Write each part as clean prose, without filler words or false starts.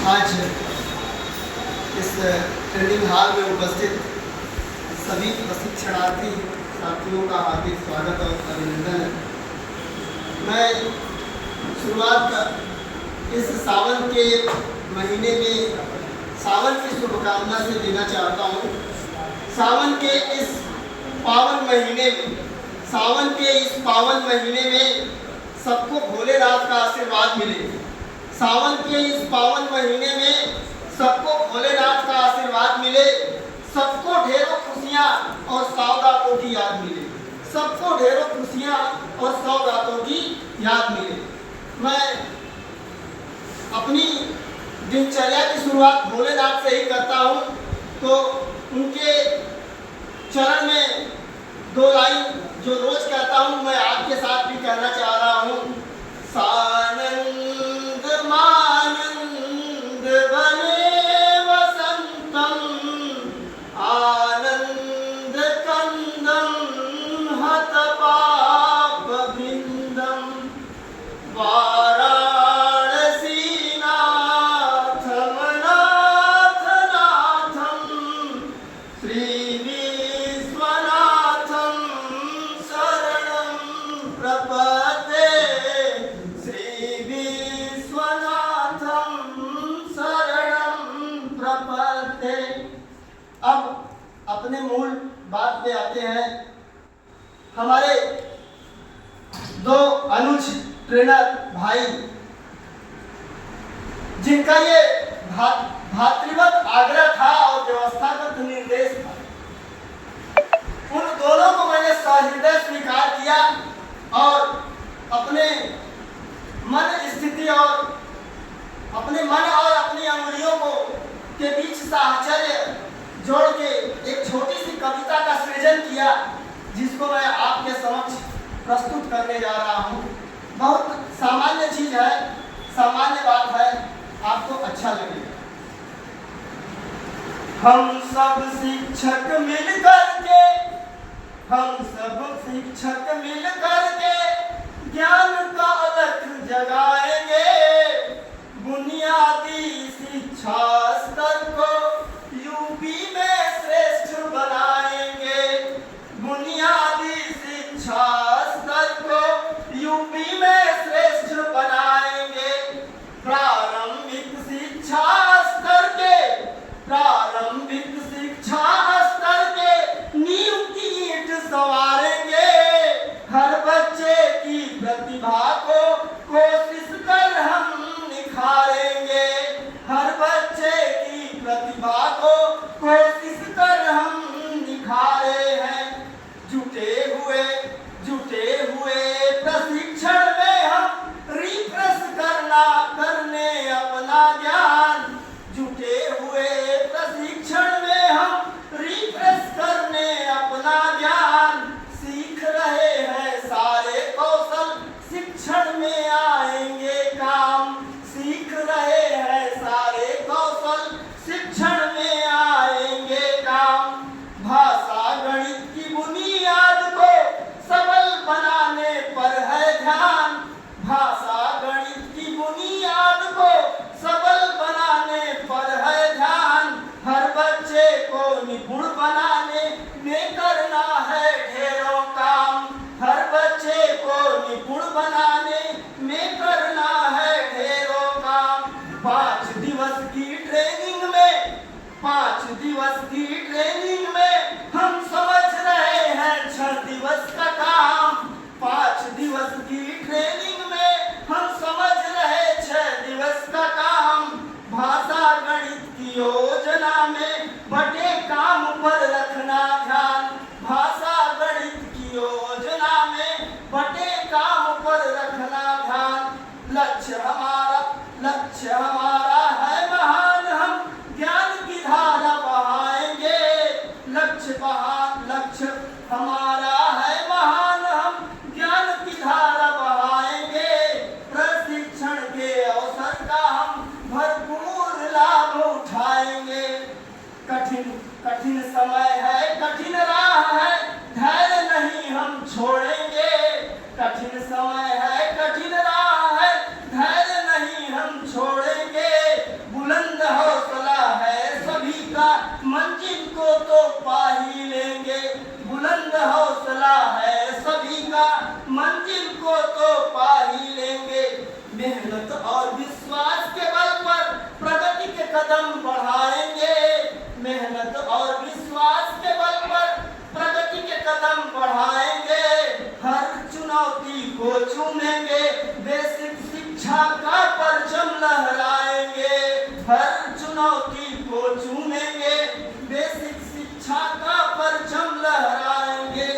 आज इस training hall में उपस्थित सभी प्रशिक्षणार्थी साथियों का हार्दिक स्वागत और अभिनंदन है। मैं शुरुआत इस सावन के महीने में सावन की शुभकामना से देना चाहता हूँ। सावन के इस पावन महीने में सबको भोलेनाथ का आशीर्वाद मिले। सावन के इस पावन महीने में सबको भोलेनाथ का आशीर्वाद मिले। सबको ढेरों खुशियाँ और सौगातों की याद मिले। सबको ढेरों खुशियाँ और सौगातों की याद मिले। मैं अपनी दिनचर्या की शुरुआत भोलेनाथ से ही करता हूँ, तो उनके चरण में 2 लाइन जो रोज कहता हूँ, मैं आपके साथ भी कहना चाह रहा हूँ। सानंद मानंद बने वसंतम, आनंद कंदम हत पाप बिंदम, वाराणसी नाथम नाथ नाथम, श्री विश्वनाथम शरणं प्रपद्ये, श्री विश्वनाथम शरणं प्रपद्ये। अब अपने मूल बात पे आते हैं। हमारे 2 अनुज ट्रेनर भाई, जिनका ये भातृवत आग्रह था और व्यवस्थागत निर्देश था, उन दोनों को मैंने सहृदय स्वीकार किया और अपने मन स्थिति और अपने मन और अपनी अंगुलियों को के बीच साहचर्य जोड़ के एक छोटी सी कविता का सृजन किया, जिसको मैं आपके समक्ष प्रस्तुत करने जा रहा हूँ। बहुत सामान्य चीज है, सामान्य बात है, आपको अच्छा लगेगा। हम सब शिक्षक मिल करके ज्ञान का अलख जगाएंगे। बुनियादी शिक्षा स्तर को यूपी में श्रेष्ठ बनाएंगे। बुनियादी शिक्षा स्तर को यूपी में श्रेष्ठ बनाएंगे। प्रारंभिक शिक्षा स्तर के नींव की ईंट संवारेंगे। हर बच्चे की प्रतिभा को कोशिश कर हम निखारेंगे। हर बच्चे की प्रतिभा को कोशिश कर हम निखारे हैं। जुटे हुए प्रशिक्षण में हम रिफ्रेश करने अपना ज्ञान। जुटे हुए प्रशिक्षण में हम रिफ्रेश करने अपना ज्ञान। सीख रहे हैं सारे कौशल, शिक्षण में आएंगे काम। सीख रहे हैं सारे कौशल, शिक्षण में आएंगे काम। भाषा गणित की बुनियाद को सबल बनाने पर है ध्यान। भाषा गणित की बुनियाद को सबल बनाने पर है ध्यान। हर बच्चे को निपुण बनाने में करना है ढेरों काम। हर बच्चे को निपुण बनाने में करना है ढेरों काम। 5 दिवस की ट्रेनिंग में हम समझ रहे हैं 6 दिवस का काम। 5 दिवस की ट्रेनिंग में हम समझ रहे 6 दिवस का काम। भाषा गणित की योजना में बटे काम पर रखना ध्यान। भाषा गणित की योजना में बटे काम पर रखना ध्यान। लक्ष्य हमारा है महान, हम ज्ञान की धारा बहाएंगे। लक्ष्य हमारा है महान, हम ज्ञान की धारा बहाएंगे। प्रशिक्षण के अवसर का हम भरपूर लाभ उठाएंगे। कठिन समय है, कठिन राह है, धैर्य नहीं हम छोड़ेंगे। कठिन समय है, कठिन राह है, धैर्य नहीं हम छोड़ेंगे। कदम बढ़ाएंगे, मेहनत और विश्वास के बल पर प्रगति के कदम बढ़ाएंगे, हर चुनौती को चूमेंगे, बेसिक शिक्षा का परचम लहराएंगे, हर चुनौती को चूमेंगे, बेसिक शिक्षा का परचम लहराएंगे।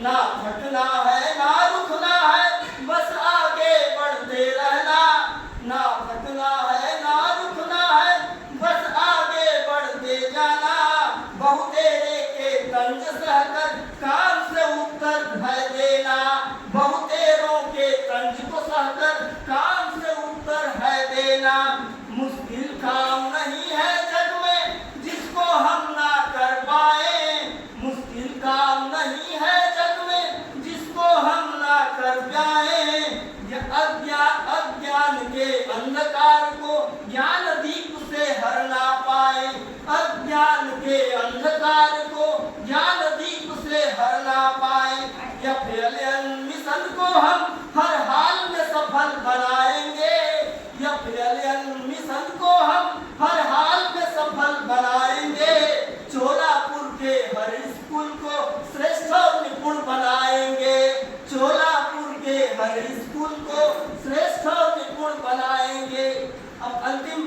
ना थकना है ना रुकना है, बस आगे बढ़ते रहना, ना थकना है ना रुकना है, बस आगे बढ़ते जाना, बहुतेरे के तंज सहकर काम से उत्तर भय देना, बहुतेरों के तंज को सहकर काम से उत्तर है देना। मुश्किल काम नहीं है जग में जिसको हम ना कर पाए, मुश्किल काम नहीं है जग में जिसको हम ना कर पाए, अज्ञान के अंधकार को ज्ञान दीप से हर ना पाए, अज्ञान के अंधकार को ज्ञान दीप से हर ना पाए। FLN मिशन को हम हर हाल में सफल बनाएंगे, FLN मिशन को हम हर हाल में सफल बनाएंगे, चोलापुर के हर स्कूल को श्रेष्ठ और निपुण बनाएंगे, चोलापुर के हर स्कूल को श्रेष्ठ और निपुण बनाएंगे। अब अंतिम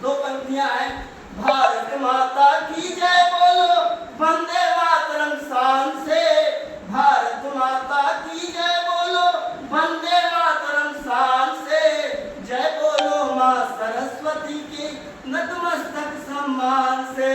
दो पंक्तियां हैं। भारत माता की जय बोलो वंदे मातरम शान से, भारत माता की जय बोलो वंदे मातरम शान से, जय बोलो माँ सरस्वती की नतमस्तक सम्मान से।